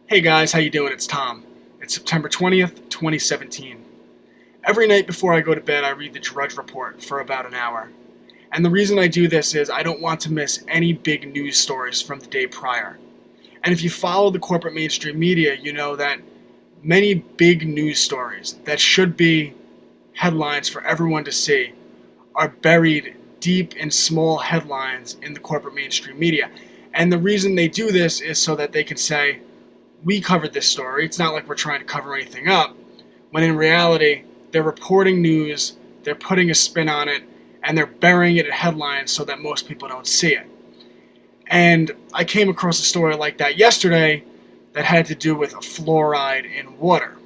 Hey guys, how you doing? It's Tom. It's September 20th, 2017. Every night before I go to bed, I read the Drudge Report for about an hour. And the reason I do this is I don't want to miss any big news stories from the day prior. And if you follow the corporate mainstream media, you know that many big news stories that should be headlines for everyone to see are buried deep in small headlines in the corporate mainstream media. And the reason they do this is so that they can say, we covered this story. It's not like we're trying to cover anything up, when in reality, they're reporting news, they're putting a spin on it, and they're burying it in headlines so that most people don't see it. And I came across a story like that yesterday that had to do with fluoride in water.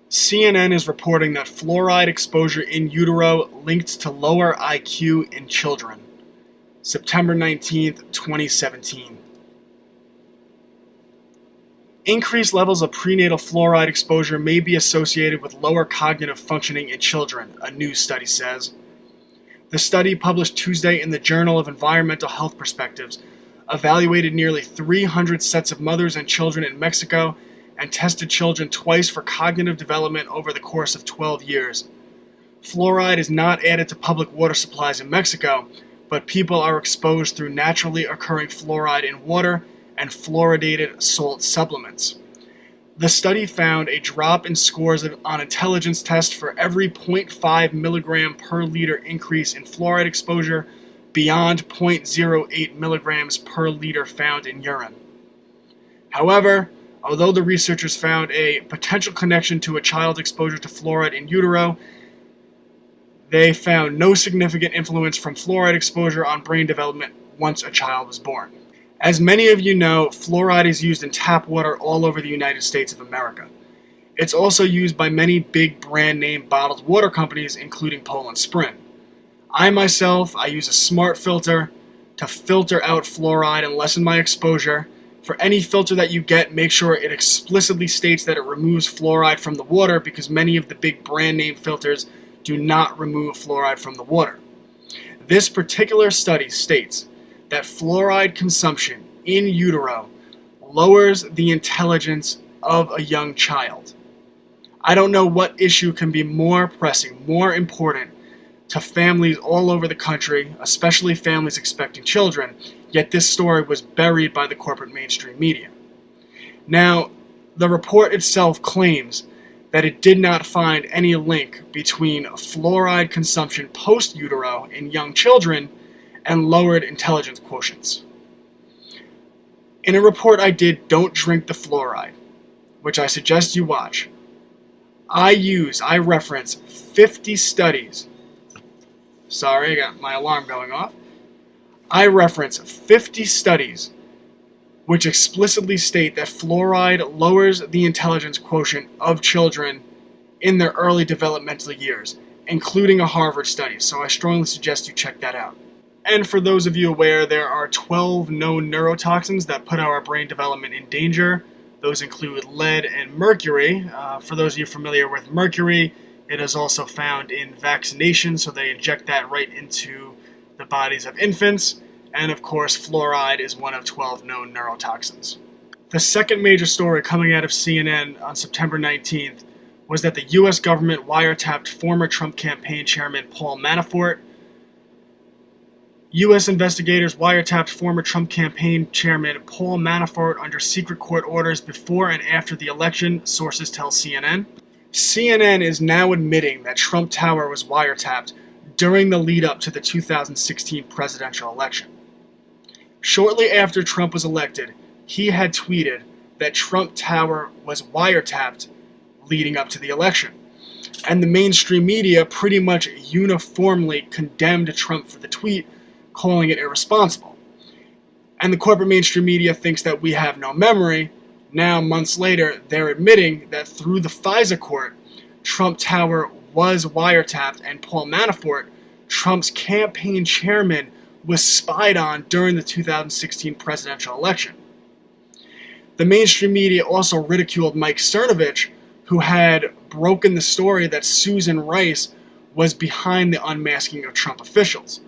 CNN is reporting that fluoride exposure in utero linked to lower IQ in children. September 19th, 2017. Increased levels of prenatal fluoride exposure may be associated with lower cognitive functioning in children, a new study says. The study, published Tuesday in the Journal of Environmental Health Perspectives, evaluated nearly 300 sets of mothers and children in Mexico and tested children twice for cognitive development over the course of 12 years. Fluoride is not added to public water supplies in Mexico, but people are exposed through naturally occurring fluoride in water and fluoridated salt supplements. The study found a drop in scores on intelligence tests for every 0.5 milligram per liter increase in fluoride exposure beyond 0.08 milligrams per liter found in urine. However, although the researchers found a potential connection to a child's exposure to fluoride in utero, they found no significant influence from fluoride exposure on brain development once a child was born. As many of you know, fluoride is used in tap water all over the United States of America. It's also used by many big brand name bottled water companies, including Poland Spring. I use a smart filter to filter out fluoride and lessen my exposure. For any filter that you get, make sure it explicitly states that it removes fluoride from the water, because many of the big brand name filters do not remove fluoride from the water. This particular study states that fluoride consumption in utero lowers the intelligence of a young child. I don't know what issue can be more pressing, more important to families all over the country, especially families expecting children, yet this story was buried by the corporate mainstream media. Now, the report itself claims that it did not find any link between fluoride consumption post-utero in young children and lowered intelligence quotients. In a report I did, Don't Drink the Fluoride, which I suggest you watch, I reference 50 studies. Sorry, I got my alarm going off. I reference 50 studies which explicitly state that fluoride lowers the intelligence quotient of children in their early developmental years, including a Harvard study, so I strongly suggest you check that out. And for those of you aware, there are 12 known neurotoxins that put our brain development in danger. Those include lead and mercury. For those of you familiar with mercury, it is also found in vaccination, so they inject that right into the bodies of infants. And of course, fluoride is one of 12 known neurotoxins. The second major story coming out of CNN on September 19th was that the U.S. government wiretapped former Trump campaign chairman Paul Manafort. U.S. investigators wiretapped former Trump campaign chairman Paul Manafort under secret court orders before and after the election, sources tell CNN. CNN is now admitting that Trump Tower was wiretapped during the lead-up to the 2016 presidential election. Shortly after Trump was elected, he had tweeted that Trump Tower was wiretapped leading up to the election. And the mainstream media pretty much uniformly condemned Trump for the tweet, calling it irresponsible. And the corporate mainstream media thinks that we have no memory. Now, months later, they're admitting that through the FISA court, Trump Tower was wiretapped, and Paul Manafort, Trump's campaign chairman, was spied on during the 2016 presidential election. The mainstream media also ridiculed Mike Cernovich, who had broken the story that Susan Rice was behind the unmasking of Trump officials.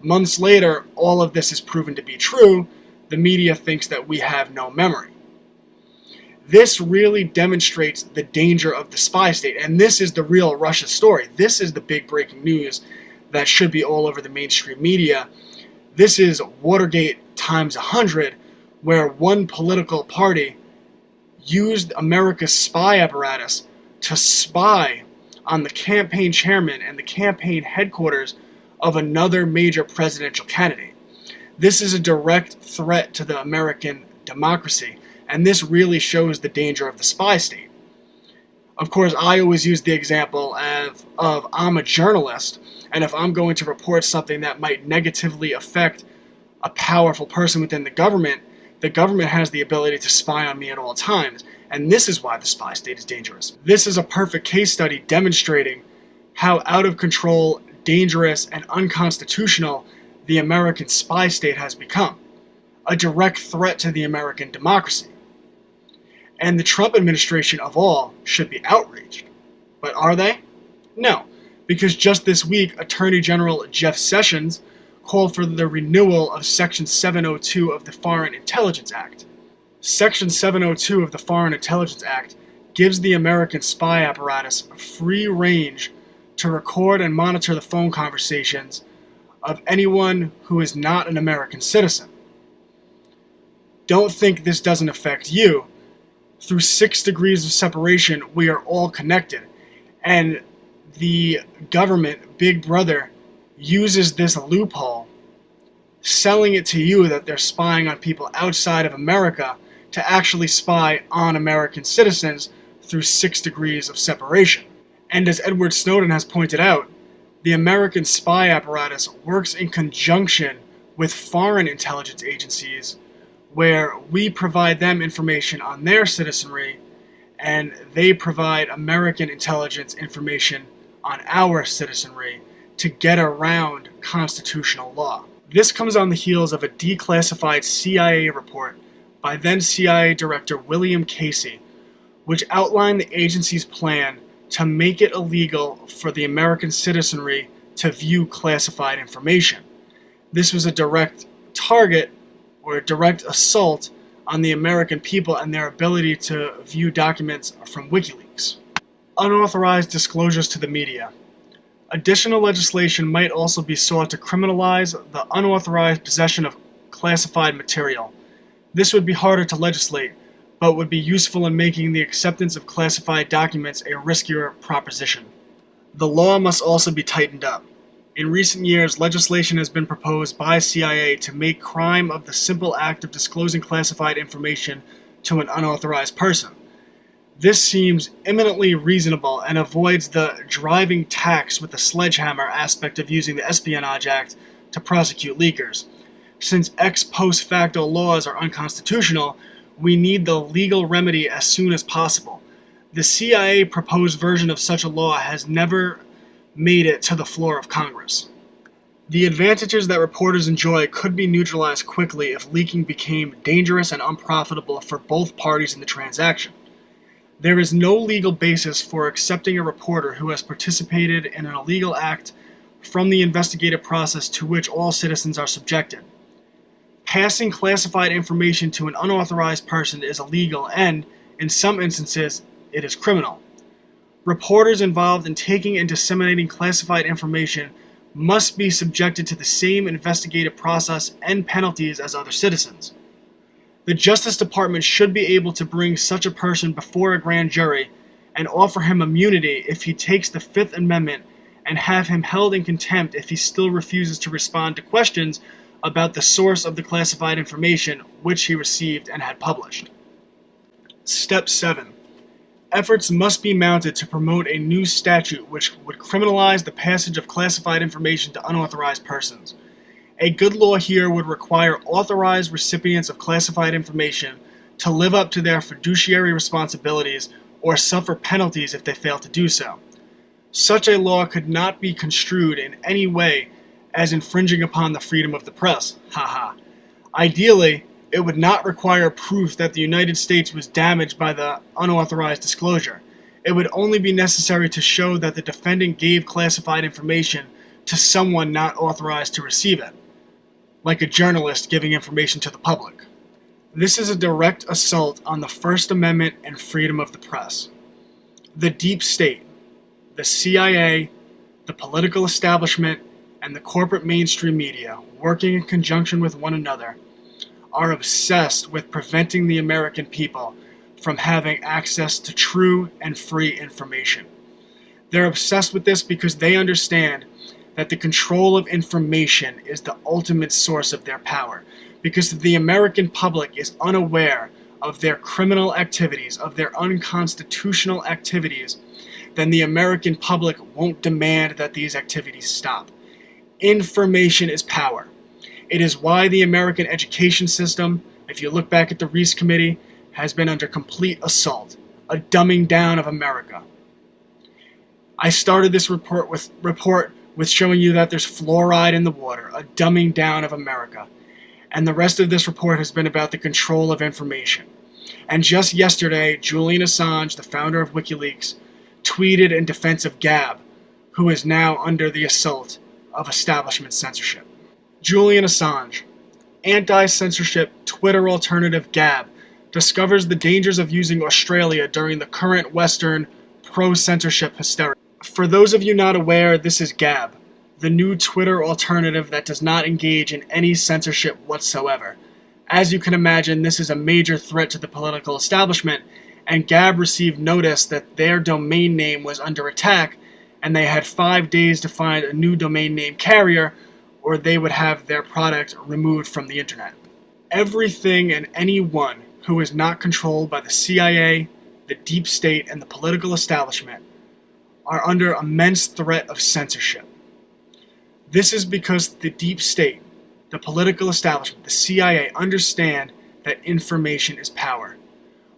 Months later, all of this is proven to be true. The media thinks that we have no memory. This really demonstrates the danger of the spy state, and this is the real Russia story. This is the big breaking news that should be all over the mainstream media. This is Watergate times 100, where one political party used America's spy apparatus to spy on the campaign chairman and the campaign headquarters of another major presidential candidate. This is a direct threat to the American democracy, and this really shows the danger of the spy state. Of course, I always use the example of I'm a journalist, and if I'm going to report something that might negatively affect a powerful person within the government has the ability to spy on me at all times, and this is why the spy state is dangerous. This is a perfect case study demonstrating how out of control, dangerous, and unconstitutional the American spy state has become. A direct threat to the American democracy. And the Trump administration of all should be outraged. But are they? No, because just this week, Attorney General Jeff Sessions called for the renewal of Section 702 of the Foreign Intelligence Act. Section 702 of the Foreign Intelligence Act gives the American spy apparatus free range to record and monitor the phone conversations of anyone who is not an American citizen. Don't think this doesn't affect you. Through 6 degrees of separation, we are all connected. And the government, Big Brother, uses this loophole, selling it to you that they're spying on people outside of America to actually spy on American citizens through 6 degrees of separation. And as Edward Snowden has pointed out, the American spy apparatus works in conjunction with foreign intelligence agencies where we provide them information on their citizenry and they provide American intelligence information on our citizenry to get around constitutional law. This comes on the heels of a declassified CIA report by then CIA Director William Casey, which outlined the agency's plan to make it illegal for the American citizenry to view classified information. This was a direct target or a direct assault on the American people and their ability to view documents from Wikileaks. Unauthorized disclosures to the media. Additional legislation might also be sought to criminalize the unauthorized possession of classified material. This would be harder to legislate, but would be useful in making the acceptance of classified documents a riskier proposition. The law must also be tightened up. In recent years, legislation has been proposed by CIA to make crime of the simple act of disclosing classified information to an unauthorized person. This seems eminently reasonable and avoids the driving tax with the sledgehammer aspect of using the Espionage Act to prosecute leakers. Since ex post facto laws are unconstitutional, we need the legal remedy as soon as possible. The CIA proposed version of such a law has never made it to the floor of Congress. The advantages that reporters enjoy could be neutralized quickly if leaking became dangerous and unprofitable for both parties in the transaction. There is no legal basis for accepting a reporter who has participated in an illegal act from the investigative process to which all citizens are subjected. Passing classified information to an unauthorized person is illegal and, in some instances, it is criminal. Reporters involved in taking and disseminating classified information must be subjected to the same investigative process and penalties as other citizens. The Justice Department should be able to bring such a person before a grand jury and offer him immunity if he takes the Fifth Amendment and have him held in contempt if he still refuses to respond to questions about the source of the classified information which he received and had published. Step 7. Efforts must be mounted to promote a new statute which would criminalize the passage of classified information to unauthorized persons. A good law here would require authorized recipients of classified information to live up to their fiduciary responsibilities or suffer penalties if they fail to do so. Such a law could not be construed in any way as infringing upon the freedom of the press. Haha. Ideally, it would not require proof that the United States was damaged by the unauthorized disclosure. It would only be necessary to show that the defendant gave classified information to someone not authorized to receive it, like a journalist giving information to the public. This is a direct assault on the First Amendment and freedom of the press. The deep state, the CIA, the political establishment, and the corporate mainstream media, working in conjunction with one another, are obsessed with preventing the American people from having access to true and free information. They're obsessed with this because they understand that the control of information is the ultimate source of their power. Because if the American public is unaware of their criminal activities, of their unconstitutional activities, then the American public won't demand that these activities stop. Information is power. It is why the American education system, if you look back at the Reese Committee, has been under complete assault, a dumbing down of America. I started this report with showing you that there's fluoride in the water, a dumbing down of America. And the rest of this report has been about the control of information. And just yesterday, Julian Assange, the founder of Wikileaks, tweeted in defense of Gab, who is now under the assault of establishment censorship. Julian Assange, anti-censorship Twitter alternative Gab, discovers the dangers of using Australia during the current Western pro-censorship hysteria. For those of you not aware, this is Gab, the new Twitter alternative that does not engage in any censorship whatsoever. As you can imagine, this is a major threat to the political establishment, and Gab received notice that their domain name was under attack, and they had 5 days to find a new domain name carrier, or they would have their product removed from the internet. Everything and anyone who is not controlled by the CIA, the deep state, and the political establishment are under immense threat of censorship. This is because the deep state, the political establishment, the CIA understand that information is power.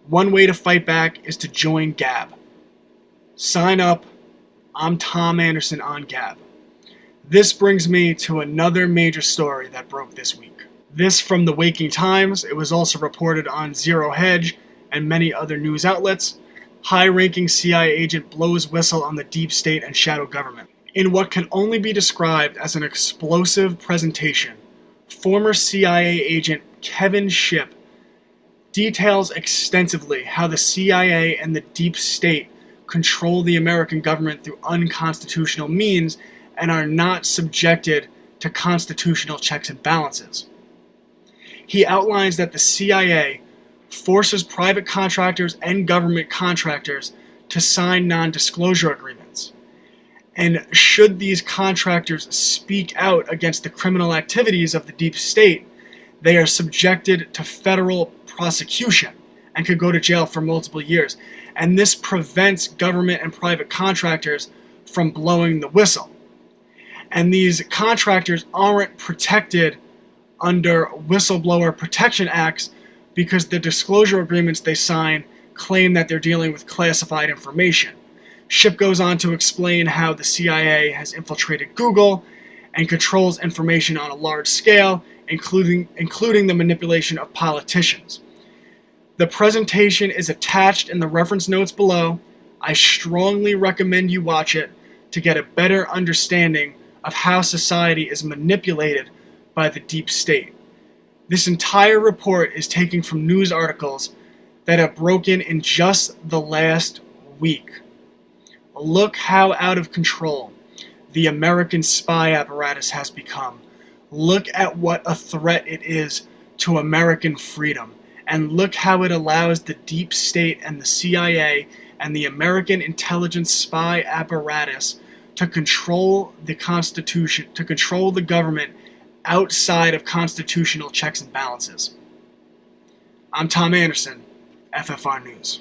One way to fight back is to join Gab. Sign up. I'm Tom Anderson on Gab. This brings me to another major story that broke this week. This from the Waking Times. It was also reported on Zero Hedge and many other news outlets. High-ranking CIA agent blows whistle on the deep state and shadow government. In what can only be described as an explosive presentation, former CIA agent Kevin Shipp details extensively how the CIA and the deep state control the American government through unconstitutional means and are not subjected to constitutional checks and balances. He outlines that the CIA forces private contractors and government contractors to sign non-disclosure agreements. And should these contractors speak out against the criminal activities of the deep state, they are subjected to federal prosecution and could go to jail for multiple years. And this prevents government and private contractors from blowing the whistle. And these contractors aren't protected under whistleblower protection acts because the disclosure agreements they sign claim that they're dealing with classified information. Shipp goes on to explain how the CIA has infiltrated Google and controls information on a large scale, including the manipulation of politicians. The presentation is attached in the reference notes below. I strongly recommend you watch it to get a better understanding of how society is manipulated by the deep state. This entire report is taken from news articles that have broken in just the last week. Look how out of control the American spy apparatus has become. Look at what a threat it is to American freedom. And look how it allows the deep state and the CIA and the American intelligence spy apparatus to control the Constitution, to control the government outside of constitutional checks and balances. I'm Tom Anderson, FFR News.